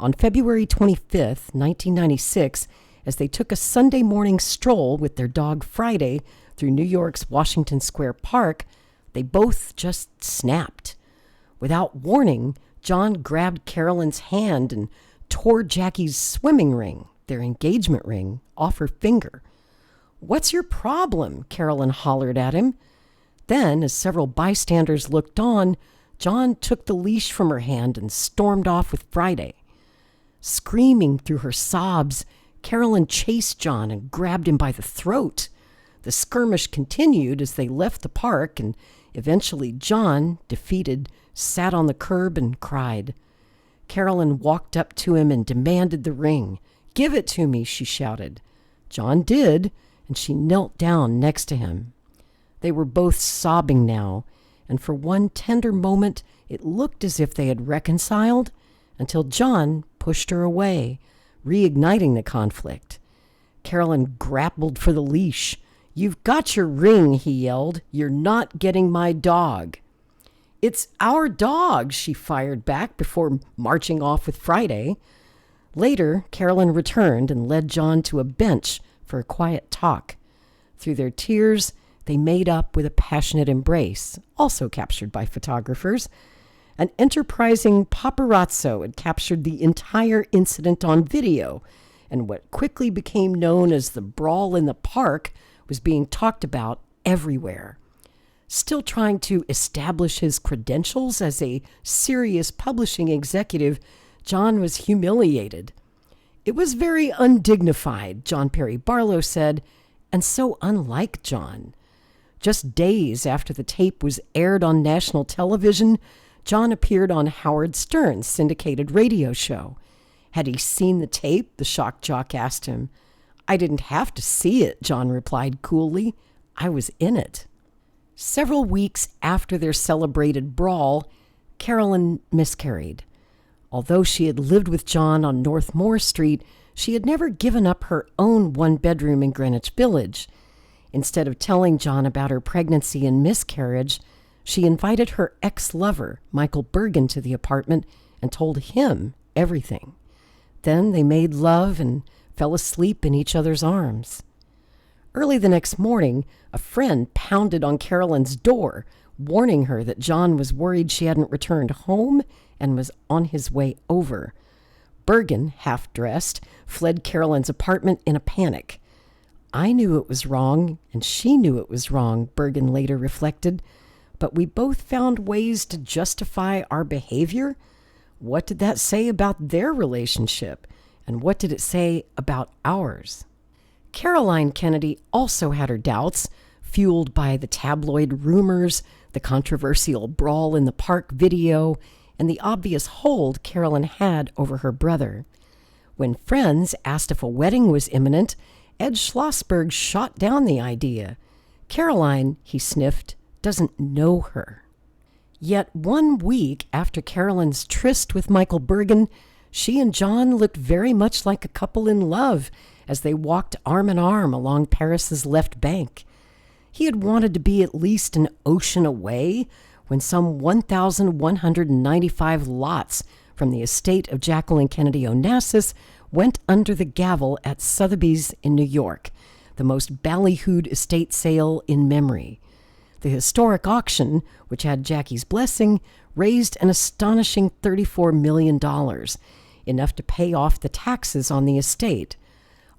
On February 25th, 1996, as they took a Sunday morning stroll with their dog Friday through New York's Washington Square Park, they both just snapped. Without warning, John grabbed Carolyn's hand and tore Jackie's swimming ring, their engagement ring, off her finger. "What's your problem?" Carolyn hollered at him. Then, as several bystanders looked on, John took the leash from her hand and stormed off with Friday. Screaming through her sobs, Carolyn chased John and grabbed him by the throat. The skirmish continued as they left the park, and eventually John, defeated, sat on the curb and cried. Carolyn walked up to him and demanded the ring. "Give it to me," she shouted. John did, and she knelt down next to him. They were both sobbing now, and for one tender moment it looked as if they had reconciled, until John pushed her away, reigniting the conflict. Carolyn grappled for the leash. "You've got your ring," he yelled. "You're not getting my dog." "It's our dog," she fired back before marching off with Friday. Later, Carolyn returned and led John to a bench for a quiet talk. Through their tears, they made up with a passionate embrace, also captured by photographers. An enterprising paparazzo had captured the entire incident on video, and what quickly became known as the brawl in the park was being talked about everywhere. Still trying to establish his credentials as a serious publishing executive, John was humiliated. "It was very undignified," John Perry Barlow said, and so unlike John. Just days after the tape was aired on national television, John appeared on Howard Stern's syndicated radio show. Had he seen the tape? The shock jock asked him. "I didn't have to see it," John replied coolly. "I was in it." Several weeks after their celebrated brawl, Carolyn miscarried. Although she had lived with John on North Moore Street, she had never given up her own one-bedroom in Greenwich Village. Instead of telling John about her pregnancy and miscarriage, she invited her ex-lover, Michael Bergen, to the apartment and told him everything. Then they made love and fell asleep in each other's arms. Early the next morning, a friend pounded on Carolyn's door, warning her that John was worried she hadn't returned home and was on his way over. Bergen, half-dressed, fled Carolyn's apartment in a panic. "I knew it was wrong, and she knew it was wrong," Bergen later reflected, "but we both found ways to justify our behavior." What did that say about their relationship? And what did it say about ours? Caroline Kennedy also had her doubts, fueled by the tabloid rumors, the controversial brawl in the park video, and the obvious hold Carolyn had over her brother. When friends asked if a wedding was imminent, Ed Schlossberg shot down the idea. "Caroline," he sniffed, "doesn't know her." Yet 1 week after Carolyn's tryst with Michael Bergen, she and John looked very much like a couple in love as they walked arm in arm along Paris's left bank. He had wanted to be at least an ocean away when some 1,195 lots from the estate of Jacqueline Kennedy Onassis went under the gavel at Sotheby's in New York, the most ballyhooed estate sale in memory. The historic auction, which had Jackie's blessing, raised an astonishing $34 million, enough to pay off the taxes on the estate.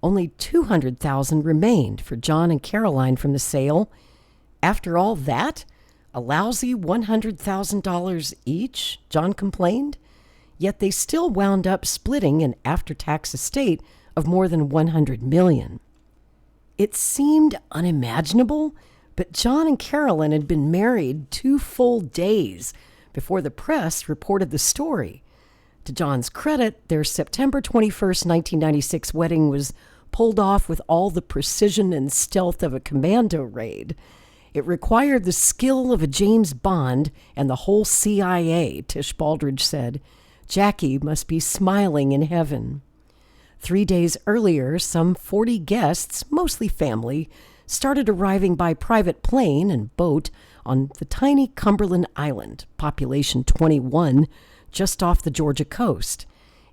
Only $200,000 remained for John and Caroline from the sale. After all that, a lousy $100,000 each, John complained. Yet they still wound up splitting an after-tax estate of more than $100 million. It seemed unimaginable, but John and Carolyn had been married 2 full days before the press reported the story. To John's credit, their September 21st, 1996 wedding was pulled off with all the precision and stealth of a commando raid. It required the skill of a James Bond and the whole CIA, Tish Baldridge said. Jackie must be smiling in heaven. 3 days earlier, some 40 guests, mostly family, started arriving by private plane and boat on the tiny Cumberland Island, population 21, just off the Georgia coast.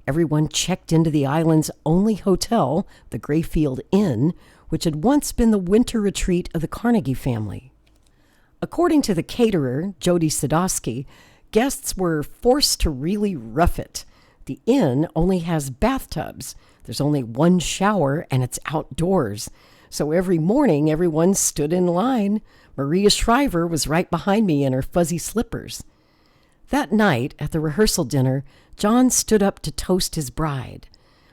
Everyone checked into the island's only hotel, the Grayfield Inn, which had once been the winter retreat of the Carnegie family. According to the caterer, Jody Sadowski, guests were forced to really rough it. The inn only has bathtubs. There's only one shower, and it's outdoors. So every morning, everyone stood in line. Maria Shriver was right behind me in her fuzzy slippers. That night, at the rehearsal dinner, John stood up to toast his bride.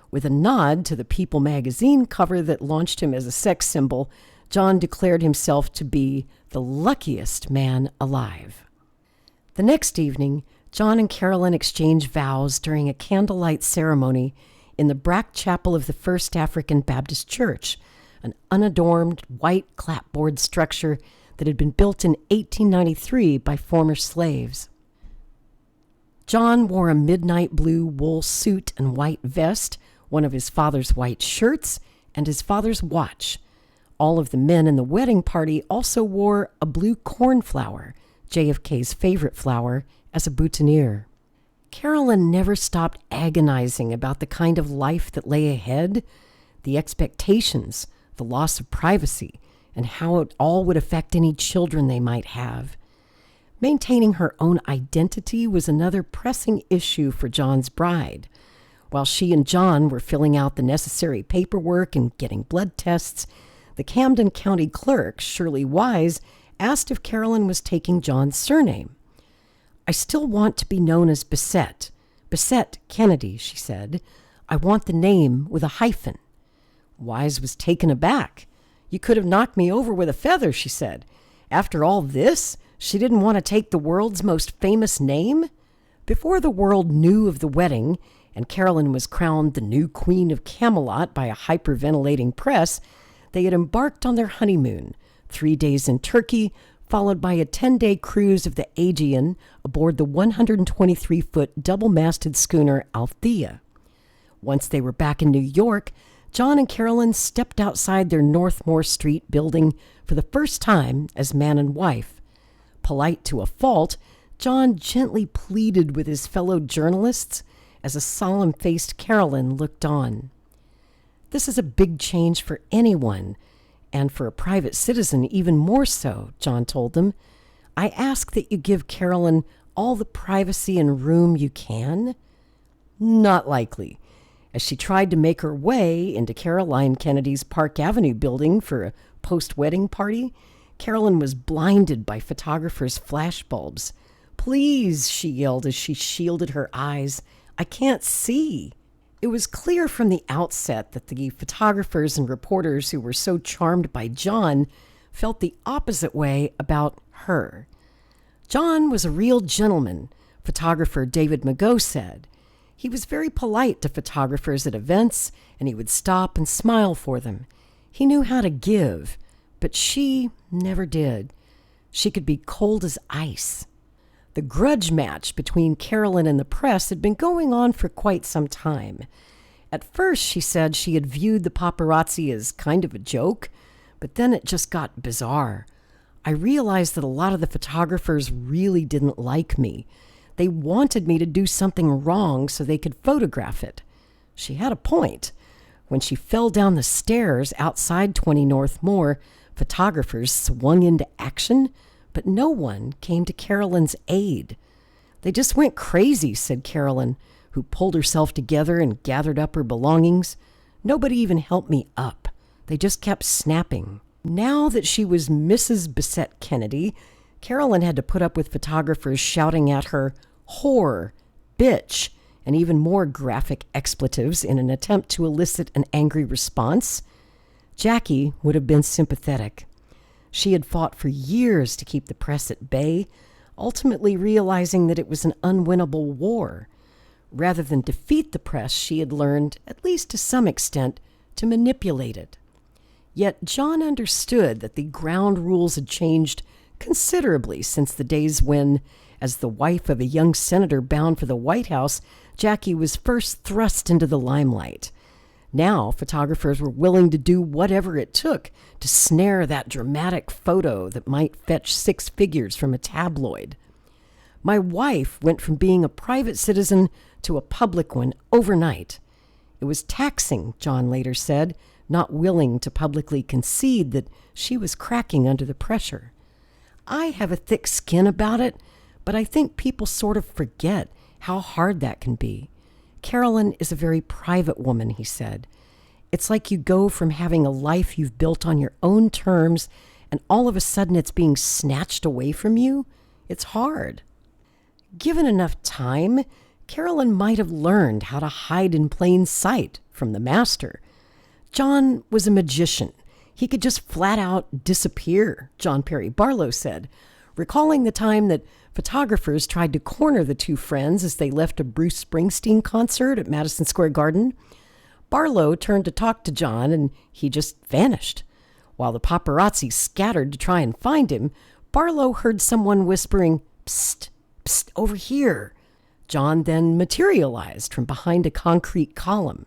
With a nod to the People magazine cover that launched him as a sex symbol, John declared himself to be the luckiest man alive. The next evening, John and Carolyn exchanged vows during a candlelight ceremony in the Brack Chapel of the First African Baptist Church, an unadorned white clapboard structure that had been built in 1893 by former slaves. John wore a midnight blue wool suit and white vest, one of his father's white shirts, and his father's watch. All of the men in the wedding party also wore a blue cornflower, JFK's favorite flower, as a boutonniere. Carolyn never stopped agonizing about the kind of life that lay ahead, the expectations, the loss of privacy, and how it all would affect any children they might have. Maintaining her own identity was another pressing issue for John's bride. While she and John were filling out the necessary paperwork and getting blood tests, the Camden County clerk, Shirley Wise, asked if Carolyn was taking John's surname. "I still want to be known as Bissett. Bissett Kennedy," she said. "I want the name with a hyphen." Wise was taken aback. "You could have knocked me over with a feather," she said. After all this, she didn't want to take the world's most famous name? Before the world knew of the wedding, and Carolyn was crowned the new Queen of Camelot by a hyperventilating press, they had embarked on their honeymoon, 3 days in Turkey, followed by a 10-day cruise of the Aegean aboard the 123-foot double-masted schooner Althea. Once they were back in New York, John and Carolyn stepped outside their Northmore Street building for the first time as man and wife. Polite to a fault, John gently pleaded with his fellow journalists as a solemn-faced Carolyn looked on. "This is a big change for anyone, and for a private citizen even more so," John told them. "I ask that you give Carolyn all the privacy and room you can." Not likely. As she tried to make her way into Caroline Kennedy's Park Avenue building for a post-wedding party, Carolyn was blinded by photographers' flashbulbs. "Please," she yelled as she shielded her eyes, "I can't see." It was clear from the outset that the photographers and reporters who were so charmed by John felt the opposite way about her. John was a real gentleman, photographer David Magot said. He was very polite to photographers at events, and he would stop and smile for them. He knew how to give, but she never did. She could be cold as ice. The grudge match between Carolyn and the press had been going on for quite some time. At first, she said she had viewed the paparazzi as kind of a joke, but then it just got bizarre. "I realized that a lot of the photographers really didn't like me. They wanted me to do something wrong so they could photograph it." She had a point. When she fell down the stairs outside 20 Northmore, photographers swung into action, but no one came to Carolyn's aid. "They just went crazy," said Carolyn, who pulled herself together and gathered up her belongings. "Nobody even helped me up. They just kept snapping." Now that she was Mrs. Bissett Kennedy, Carolyn had to put up with photographers shouting at her whore, bitch, and even more graphic expletives in an attempt to elicit an angry response. Jackie would have been sympathetic. She had fought for years to keep the press at bay, ultimately realizing that it was an unwinnable war. Rather than defeat the press, she had learned, at least to some extent, to manipulate it. Yet John understood that the ground rules had changed considerably since the days when, as the wife of a young senator bound for the White House, Jackie was first thrust into the limelight. Now, photographers were willing to do whatever it took to snare that dramatic photo that might fetch 6 figures from a tabloid. "My wife went from being a private citizen to a public one overnight. It was taxing, John later said, not willing to publicly concede that she was cracking under the pressure. I have a thick skin about it, but I think people sort of forget how hard that can be. Carolyn is a very private woman, he said. It's like you go from having a life you've built on your own terms, and all of a sudden it's being snatched away from you. It's hard. Given enough time, Carolyn might have learned how to hide in plain sight from the master. John was a magician. He could just flat out disappear, John Perry Barlow said, recalling the time that photographers tried to corner the two friends as they left a Bruce Springsteen concert at Madison Square Garden. Barlow turned to talk to John, and he just vanished. While the paparazzi scattered to try and find him, Barlow heard someone whispering, "Psst, psst, over here." John then materialized from behind a concrete column.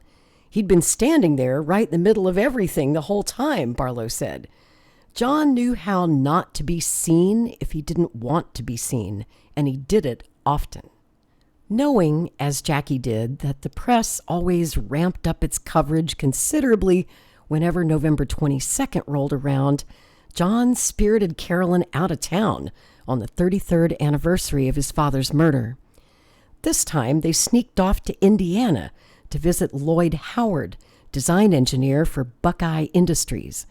He'd been standing there right in the middle of everything the whole time, Barlow said. John knew how not to be seen if he didn't want to be seen, and he did it often. Knowing, as Jackie did, that the press always ramped up its coverage considerably whenever November 22nd rolled around, John spirited Carolyn out of town on the 33rd anniversary of his father's murder. This time they sneaked off to Indiana to visit Lloyd Howard, design engineer for Buckeye Industries.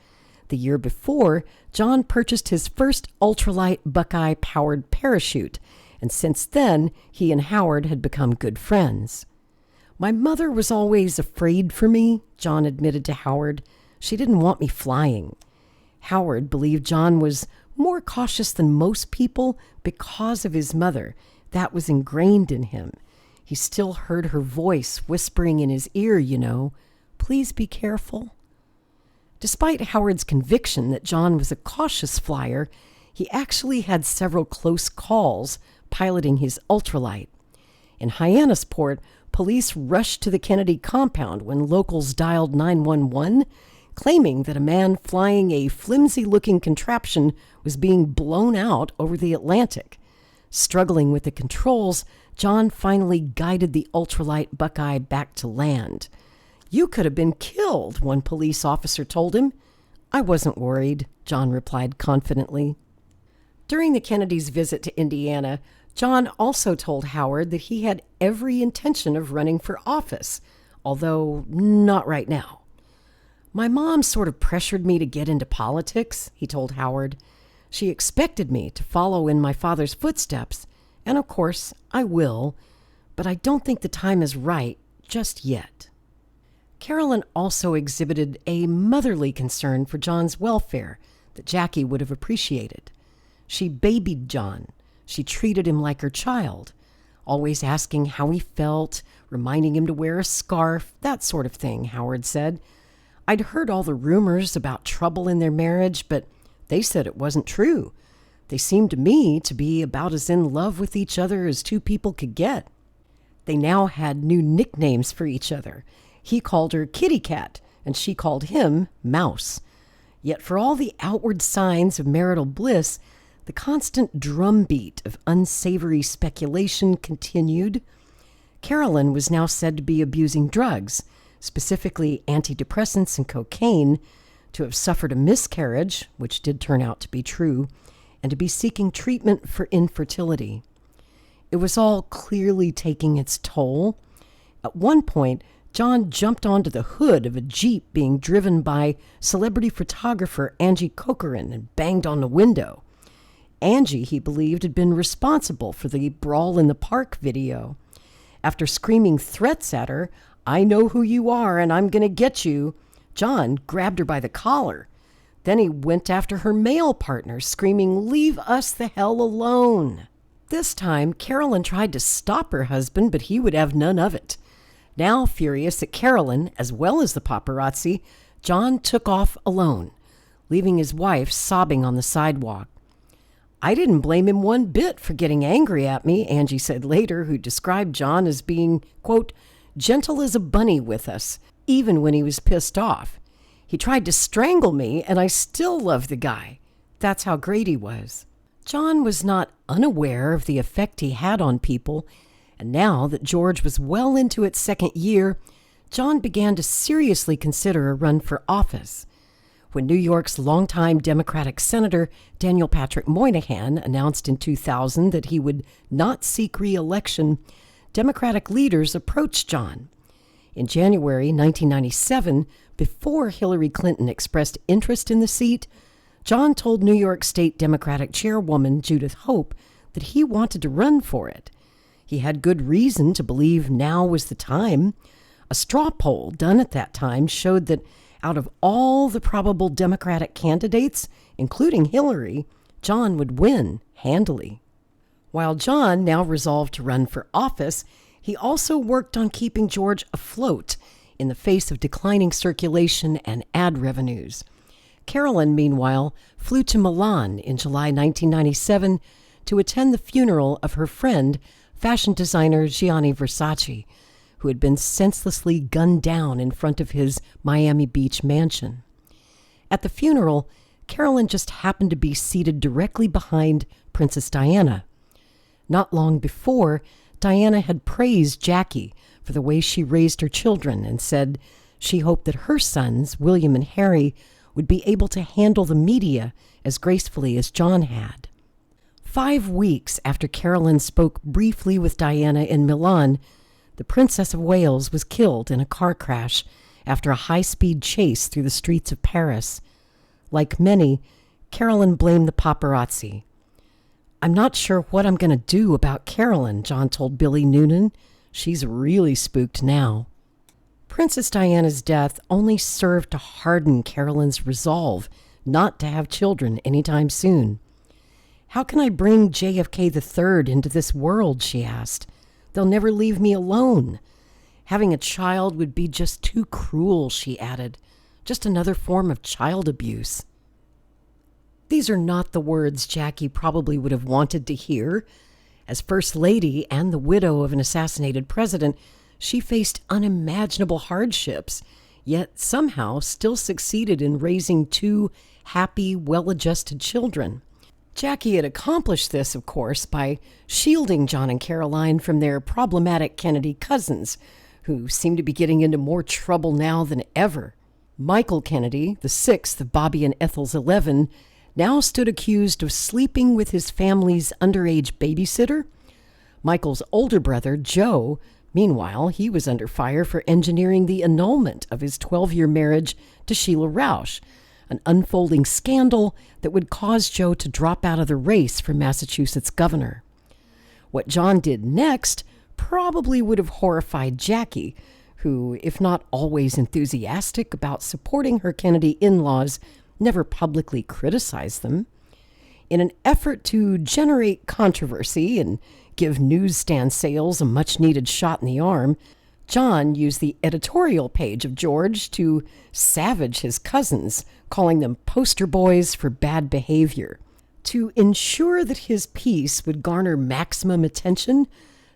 The year before, John purchased his first ultralight Buckeye-powered parachute, and since then, he and Howard had become good friends. "My mother was always afraid for me," John admitted to Howard. "She didn't want me flying." Howard believed John was more cautious than most people because of his mother. That was ingrained in him. He still heard her voice whispering in his ear, "Please be careful." Despite Howard's conviction that John was a cautious flyer, he actually had several close calls piloting his ultralight. In Hyannisport, police rushed to the Kennedy compound when locals dialed 911, claiming that a man flying a flimsy-looking contraption was being blown out over the Atlantic. Struggling with the controls, John finally guided the ultralight Buckeye back to land. "You could have been killed," one police officer told him. "I wasn't worried," John replied confidently. During the Kennedys' visit to Indiana, John also told Howard that he had every intention of running for office, although not right now. "My mom sort of pressured me to get into politics," he told Howard. "She expected me to follow in my father's footsteps, and of course I will, but I don't think the time is right just yet." Carolyn also exhibited a motherly concern for John's welfare that Jackie would have appreciated. She babied John. She treated him like her child, always asking how he felt, reminding him to wear a scarf, that sort of thing, Howard said. "I'd heard all the rumors about trouble in their marriage, but they said it wasn't true. They seemed to me to be about as in love with each other as two people could get." They now had new nicknames for each other. He called her Kitty Cat, and she called him Mouse. Yet for all the outward signs of marital bliss, the constant drumbeat of unsavory speculation continued. Carolyn was now said to be abusing drugs, specifically antidepressants and cocaine, to have suffered a miscarriage, which did turn out to be true, and to be seeking treatment for infertility. It was all clearly taking its toll. At one point, John jumped onto the hood of a Jeep being driven by celebrity photographer Angie Cochran and banged on the window. Angie, he believed, had been responsible for the Brawl in the Park video. After screaming threats at her, "I know who you are and I'm going to get you," John grabbed her by the collar. Then he went after her male partner, screaming, "Leave us the hell alone." This time, Carolyn tried to stop her husband, but he would have none of it. Now furious at Carolyn, as well as the paparazzi, John took off alone, leaving his wife sobbing on the sidewalk. "I didn't blame him one bit for getting angry at me," Angie said later, who described John as being, quote, "gentle as a bunny with us, even when he was pissed off. He tried to strangle me, and I still love the guy. That's how great he was." John was not unaware of the effect he had on people, And now that George was well into its second year, John began to seriously consider a run for office. When New York's longtime Democratic Senator Daniel Patrick Moynihan announced in 2000 that he would not seek re-election, Democratic leaders approached John. In January 1997, before Hillary Clinton expressed interest in the seat, John told New York State Democratic Chairwoman Judith Hope that he wanted to run for it. He had good reason to believe now was the time. A straw poll done at that time showed that out of all the probable Democratic candidates, including Hillary, John would win handily. While John now resolved to run for office, he also worked on keeping George afloat in the face of declining circulation and ad revenues. Carolyn, meanwhile, flew to Milan in July 1997 to attend the funeral of her friend, fashion designer Gianni Versace, who had been senselessly gunned down in front of his Miami Beach mansion. At the funeral, Carolyn just happened to be seated directly behind Princess Diana. Not long before, Diana had praised Jackie for the way she raised her children and said she hoped that her sons, William and Harry, would be able to handle the media as gracefully as John had. 5 weeks after Carolyn spoke briefly with Diana in Milan, the Princess of Wales was killed in a car crash after a high-speed chase through the streets of Paris. Like many, Carolyn blamed the paparazzi. "I'm not sure what I'm going to do about Carolyn," John told Billy Noonan. "She's really spooked now." Princess Diana's death only served to harden Carolyn's resolve not to have children anytime soon. "How can I bring JFK III into this world?" she asked. "They'll never leave me alone. Having a child would be just too cruel," she added. "Just another form of child abuse." These are not the words Jackie probably would have wanted to hear. As First Lady and the widow of an assassinated president, she faced unimaginable hardships, yet somehow still succeeded in raising 2 happy, well-adjusted children. Jackie had accomplished this, of course, by shielding John and Caroline from their problematic Kennedy cousins, who seemed to be getting into more trouble now than ever. Michael Kennedy, the 6th of Bobby and Ethel's 11, now stood accused of sleeping with his family's underage babysitter. Michael's older brother, Joe, meanwhile, he was under fire for engineering the annulment of his 12-year marriage to Sheila Rausch, an unfolding scandal that would cause Joe to drop out of the race for Massachusetts governor. What John did next probably would have horrified Jackie, who, if not always enthusiastic about supporting her Kennedy in-laws, never publicly criticized them. In an effort to generate controversy and give newsstand sales a much-needed shot in the arm, John used the editorial page of George to savage his cousins, calling them poster boys for bad behavior. To ensure that his piece would garner maximum attention,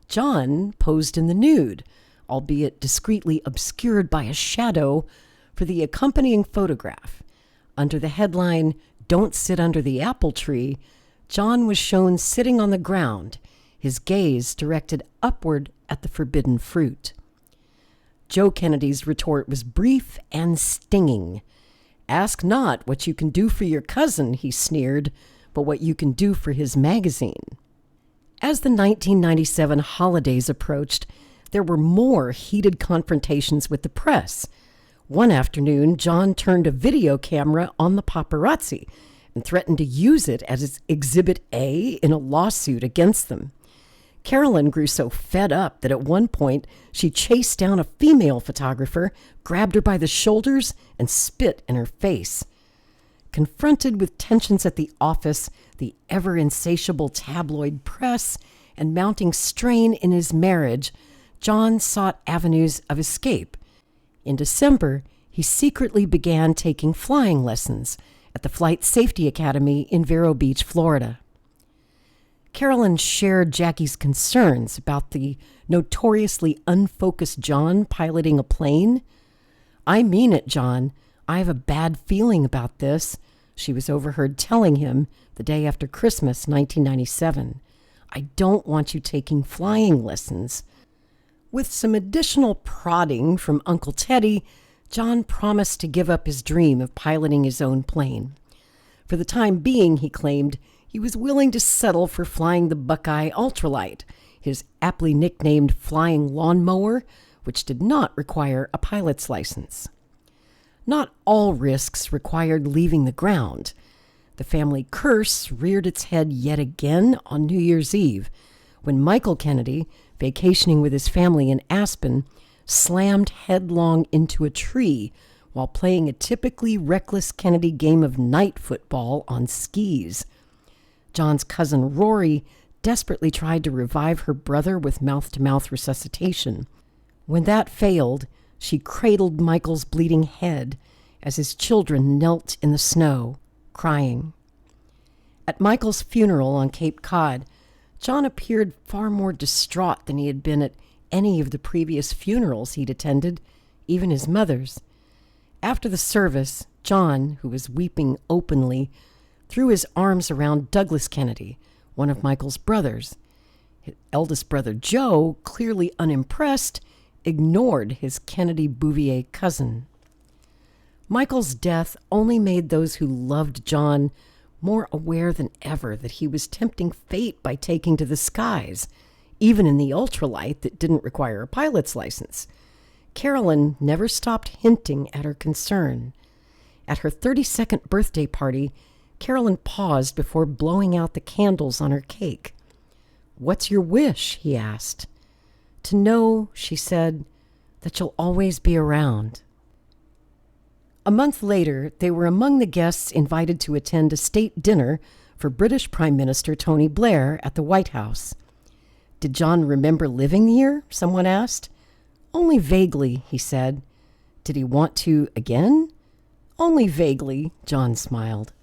John posed in the nude, albeit discreetly obscured by a shadow, for the accompanying photograph. Under the headline, "Don't Sit Under the Apple Tree," John was shown sitting on the ground, his gaze directed upward at the forbidden fruit. Joe Kennedy's retort was brief and stinging. "Ask not what you can do for your cousin," he sneered, "but what you can do for his magazine." As the 1997 holidays approached, there were more heated confrontations with the press. One afternoon, John turned a video camera on the paparazzi and threatened to use it as Exhibit A in a lawsuit against them. Carolyn grew so fed up that at one point she chased down a female photographer, grabbed her by the shoulders, and spit in her face. Confronted with tensions at the office, the ever-insatiable tabloid press, and mounting strain in his marriage, John sought avenues of escape. In December, he secretly began taking flying lessons at the Flight Safety Academy in Vero Beach, Florida. Carolyn shared Jackie's concerns about the notoriously unfocused John piloting a plane. "I mean it, John. I have a bad feeling about this," she was overheard telling him the day after Christmas 1997. I don't want you taking flying lessons." With some additional prodding from Uncle Teddy, John promised to give up his dream of piloting his own plane. For the time being, he claimed, he was willing to settle for flying the Buckeye Ultralight, his aptly nicknamed flying lawnmower, which did not require a pilot's license. Not all risks required leaving the ground. The family curse reared its head yet again on New Year's Eve, when Michael Kennedy, vacationing with his family in Aspen, slammed headlong into a tree while playing a typically reckless Kennedy game of night football on skis. John's cousin Rory desperately tried to revive her brother with mouth-to-mouth resuscitation. When that failed, she cradled Michael's bleeding head as his children knelt in the snow, crying. At Michael's funeral on Cape Cod, John appeared far more distraught than he had been at any of the previous funerals he'd attended, even his mother's. After the service, John, who was weeping openly, threw his arms around Douglas Kennedy, one of Michael's brothers. His eldest brother Joe, clearly unimpressed, ignored his Kennedy Bouvier cousin. Michael's death only made those who loved John more aware than ever that he was tempting fate by taking to the skies, even in the ultralight that didn't require a pilot's license. Carolyn never stopped hinting at her concern. At her 32nd birthday party, Carolyn paused before blowing out the candles on her cake. "What's your wish?" he asked. "To know," she said, "that you'll always be around." A month later, they were among the guests invited to attend a state dinner for British Prime Minister Tony Blair at the White House. "Did John remember living here?" someone asked. "Only vaguely," he said. "Did he want to again?" "Only vaguely," John smiled.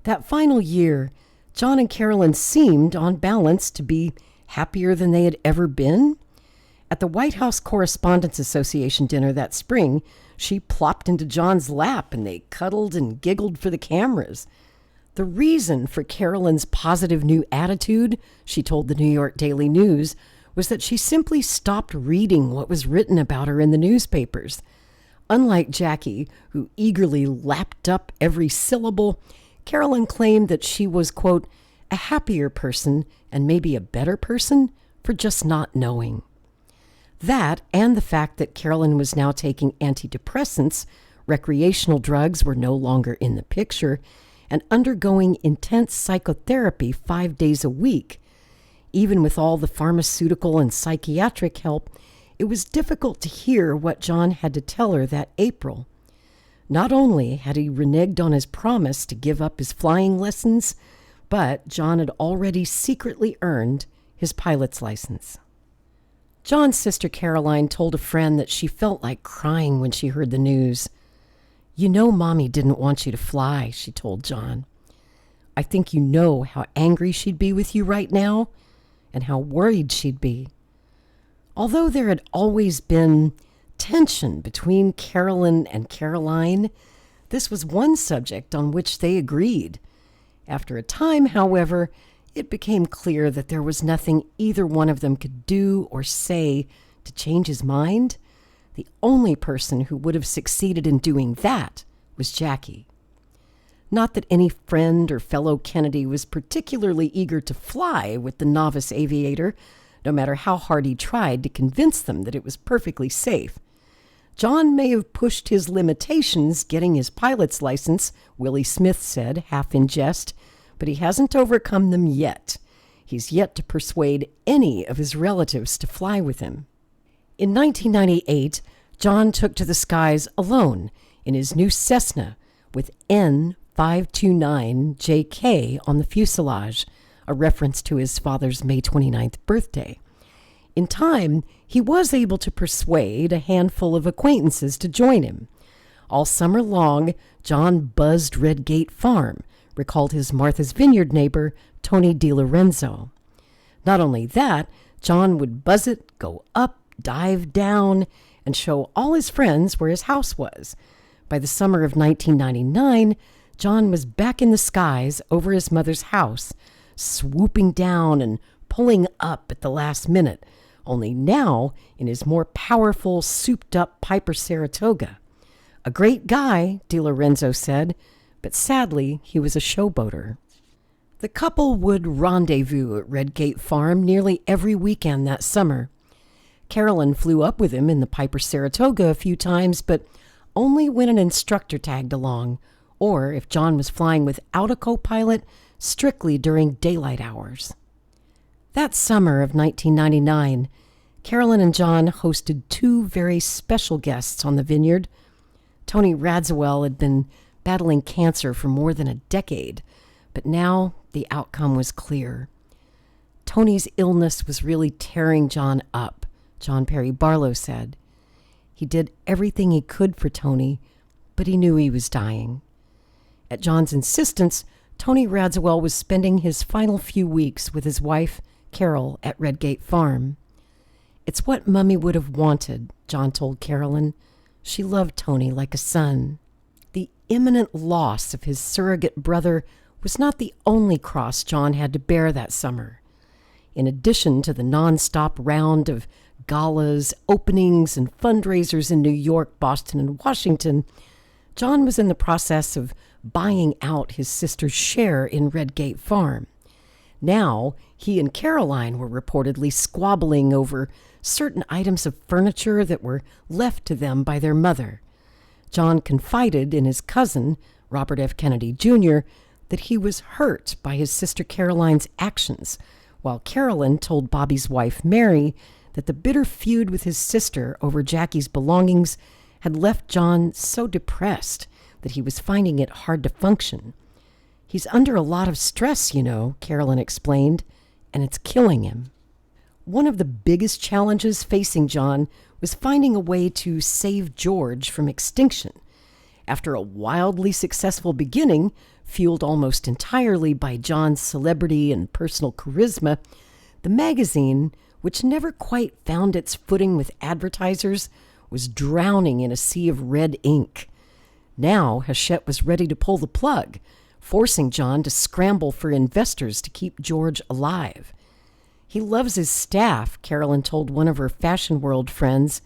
That final year, John and Carolyn seemed, on balance, to be happier than they had ever been. At the White House Correspondents Association dinner that spring, she plopped into John's lap and they cuddled and giggled for the cameras. The reason for Carolyn's positive new attitude, she told the New York Daily News, was that she simply stopped reading what was written about her in the newspapers. Unlike Jackie, who eagerly lapped up every syllable, Carolyn claimed that she was, quote, "a happier person and maybe a better person for just not knowing." That, and the fact that Carolyn was now taking antidepressants, recreational drugs were no longer in the picture, and undergoing intense psychotherapy 5 days a week. Even with all the pharmaceutical and psychiatric help, it was difficult to hear what John had to tell her that April. Not only had he reneged on his promise to give up his flying lessons, but John had already secretly earned his pilot's license. John's sister Caroline told a friend that she felt like crying when she heard the news. "You know Mommy didn't want you to fly," she told John. "I think you know how angry she'd be with you right now and how worried she'd be." Although there had always been tension between Carolyn and Caroline, this was one subject on which they agreed. After a time, however, it became clear that there was nothing either one of them could do or say to change his mind. The only person who would have succeeded in doing that was Jackie. Not that any friend or fellow Kennedy was particularly eager to fly with the novice aviator, no matter how hard he tried to convince them that it was perfectly safe. John may have pushed his limitations getting his pilot's license, Willie Smith said, half in jest, but he hasn't overcome them yet. He's yet to persuade any of his relatives to fly with him. In 1998, John took to the skies alone in his new Cessna with N529JK on the fuselage, a reference to his father's May 29th birthday. In time, he was able to persuade a handful of acquaintances to join him. All summer long, John buzzed Red Gate Farm, recalled his Martha's Vineyard neighbor, Tony DiLorenzo. Not only that, John would buzz it, go up, dive down, and show all his friends where his house was. By the summer of 1999, John was back in the skies over his mother's house, swooping down and pulling up at the last minute, only now in his more powerful, souped-up Piper Saratoga. A great guy, DiLorenzo said, but sadly he was a showboater. The couple would rendezvous at Redgate Farm nearly every weekend that summer. Carolyn flew up with him in the Piper Saratoga a few times, but only when an instructor tagged along, or if John was flying without a co-pilot, strictly during daylight hours. That summer of 1999, Carolyn and John hosted two very special guests on the vineyard. Tony Radziwill had been battling cancer for more than a decade, but now the outcome was clear. Tony's illness was really tearing John up, John Perry Barlow said. He did everything he could for Tony, but he knew he was dying. At John's insistence, Tony Radziwill was spending his final few weeks with his wife, Carol, at Redgate Farm. It's what Mummy would have wanted, John told Carolyn. She loved Tony like a son. The imminent loss of his surrogate brother was not the only cross John had to bear that summer. In addition to the nonstop round of galas, openings, and fundraisers in New York, Boston, and Washington, John was in the process of buying out his sister's share in Redgate Farm. Now, he and Caroline were reportedly squabbling over certain items of furniture that were left to them by their mother. John confided in his cousin, Robert F. Kennedy Jr., that he was hurt by his sister Caroline's actions, while Carolyn told Bobby's wife, Mary, that the bitter feud with his sister over Jackie's belongings had left John so depressed that he was finding it hard to function. He's under a lot of stress, you know, Carolyn explained, and it's killing him. One of the biggest challenges facing John was finding a way to save George from extinction. After a wildly successful beginning, fueled almost entirely by John's celebrity and personal charisma, the magazine, which never quite found its footing with advertisers, was drowning in a sea of red ink. Now Hachette was ready to pull the plug, forcing John to scramble for investors to keep George alive. He loves his staff, Carolyn told one of her fashion world friends.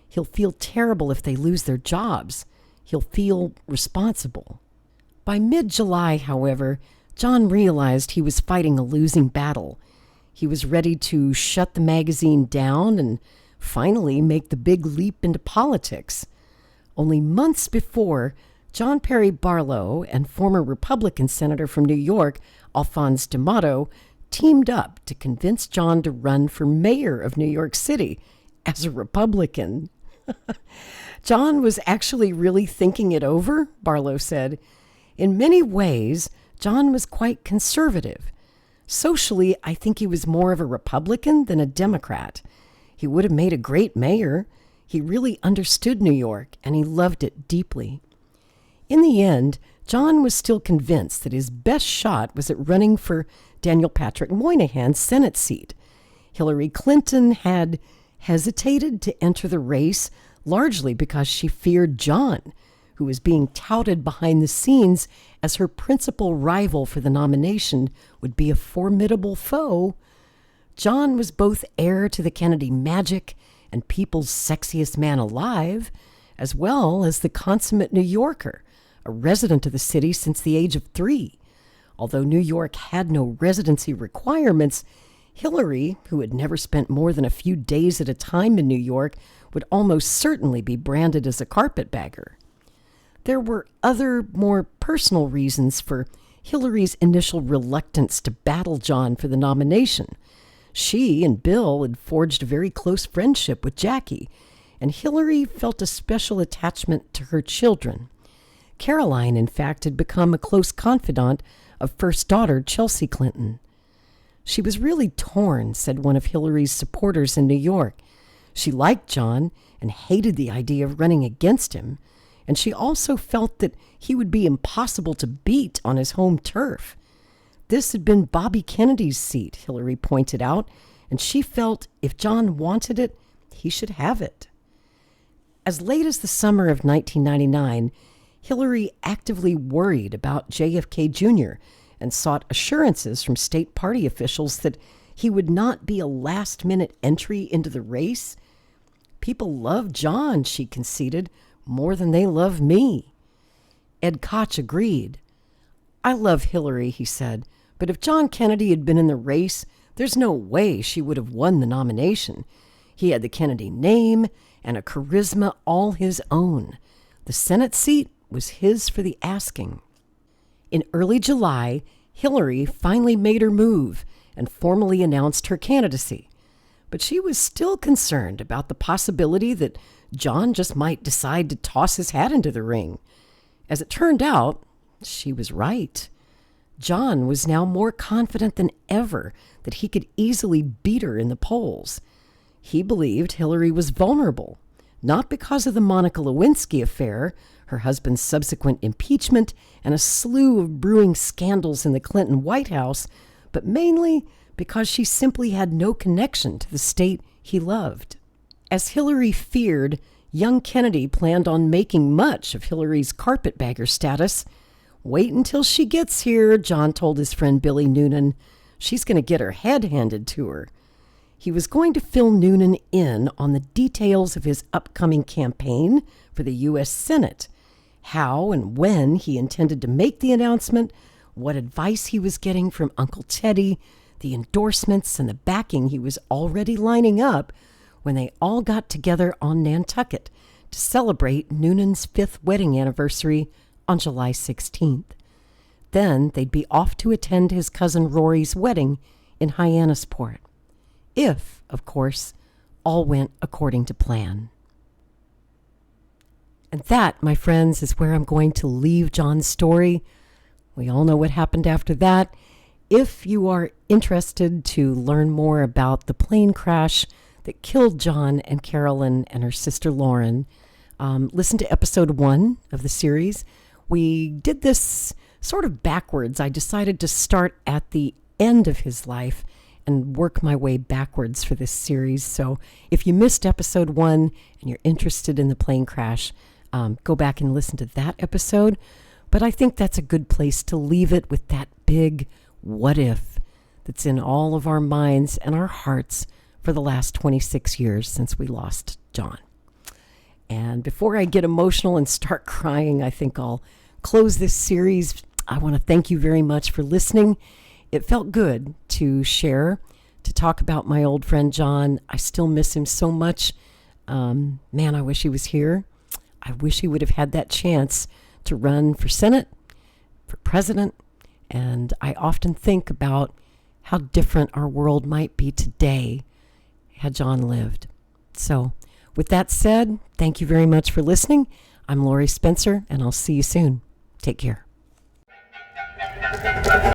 He'll feel terrible if they lose their jobs. He'll feel responsible. By mid-July, however, John realized he was fighting a losing battle. He was ready to shut the magazine down and finally make the big leap into politics. Only months before, John Perry Barlow and former Republican Senator from New York, Alphonse D'Amato, teamed up to convince John to run for mayor of New York City as a Republican. John was actually really thinking it over, Barlow said. In many ways, John was quite conservative. Socially, I think he was more of a Republican than a Democrat. He would have made a great mayor. He really understood New York, and he loved it deeply. In the end, John was still convinced that his best shot was at running for Daniel Patrick Moynihan's Senate seat. Hillary Clinton had hesitated to enter the race largely because she feared John, who was being touted behind the scenes as her principal rival for the nomination, would be a formidable foe. John was both heir to the Kennedy magic and people's sexiest man alive, as well as the consummate New Yorker, a resident of the city since the age of 3. Although New York had no residency requirements, Hillary, who had never spent more than a few days at a time in New York, would almost certainly be branded as a carpetbagger. There were other, more personal reasons for Hillary's initial reluctance to battle John for the nomination. She and Bill had forged a very close friendship with Jackie, and Hillary felt a special attachment to her children. Caroline, in fact, had become a close confidant of first daughter Chelsea Clinton. She was really torn, said one of Hillary's supporters in New York. She liked John and hated the idea of running against him, and she also felt that he would be impossible to beat on his home turf. This had been Bobby Kennedy's seat, Hillary pointed out, and she felt if John wanted it, he should have it. As late as the summer of 1999, Hillary actively worried about JFK Jr. and sought assurances from state party officials that he would not be a last-minute entry into the race. People love John, she conceded, more than they love me. Ed Koch agreed. I love Hillary, he said, but if John Kennedy had been in the race, there's no way she would have won the nomination. He had the Kennedy name and a charisma all his own. The Senate seat was his for the asking. In early July, Hillary finally made her move and formally announced her candidacy. But she was still concerned about the possibility that John just might decide to toss his hat into the ring. As it turned out, she was right. John was now more confident than ever that he could easily beat her in the polls. He believed Hillary was vulnerable, not because of the Monica Lewinsky affair, her husband's subsequent impeachment, and a slew of brewing scandals in the Clinton White House, but mainly because she simply had no connection to the state he loved. As Hillary feared, young Kennedy planned on making much of Hillary's carpetbagger status. Wait until she gets here, John told his friend Billy Noonan. She's going to get her head handed to her. He was going to fill Noonan in on the details of his upcoming campaign for the U.S. Senate, how and when he intended to make the announcement, what advice he was getting from Uncle Teddy, the endorsements and the backing he was already lining up when they all got together on Nantucket to celebrate Noonan's 5th wedding anniversary on July 16th. Then they'd be off to attend his cousin Rory's wedding in Hyannisport. If, of course, all went according to plan. And that, my friends, is where I'm going to leave John's story. We all know what happened after that. If you are interested to learn more about the plane crash that killed John and Carolyn and her sister Lauren, listen to episode 1 of the series. We did this sort of backwards. I decided to start at the end of his life and work my way backwards for this series. So if you missed episode 1 and you're interested in the plane crash, go back and listen to that episode. But I think that's a good place to leave it with that big what if that's in all of our minds and our hearts for the last 26 years since we lost John. And before I get emotional and start crying, I think I'll close this series. I want to thank you very much for listening. It felt good to share, to talk about my old friend John. I still miss him so much. Man, I wish he was here. I wish he would have had that chance to run for Senate, for president. And I often think about how different our world might be today had John lived. So with that said, thank you very much for listening. I'm Lori Spencer, and I'll see you soon. Take care.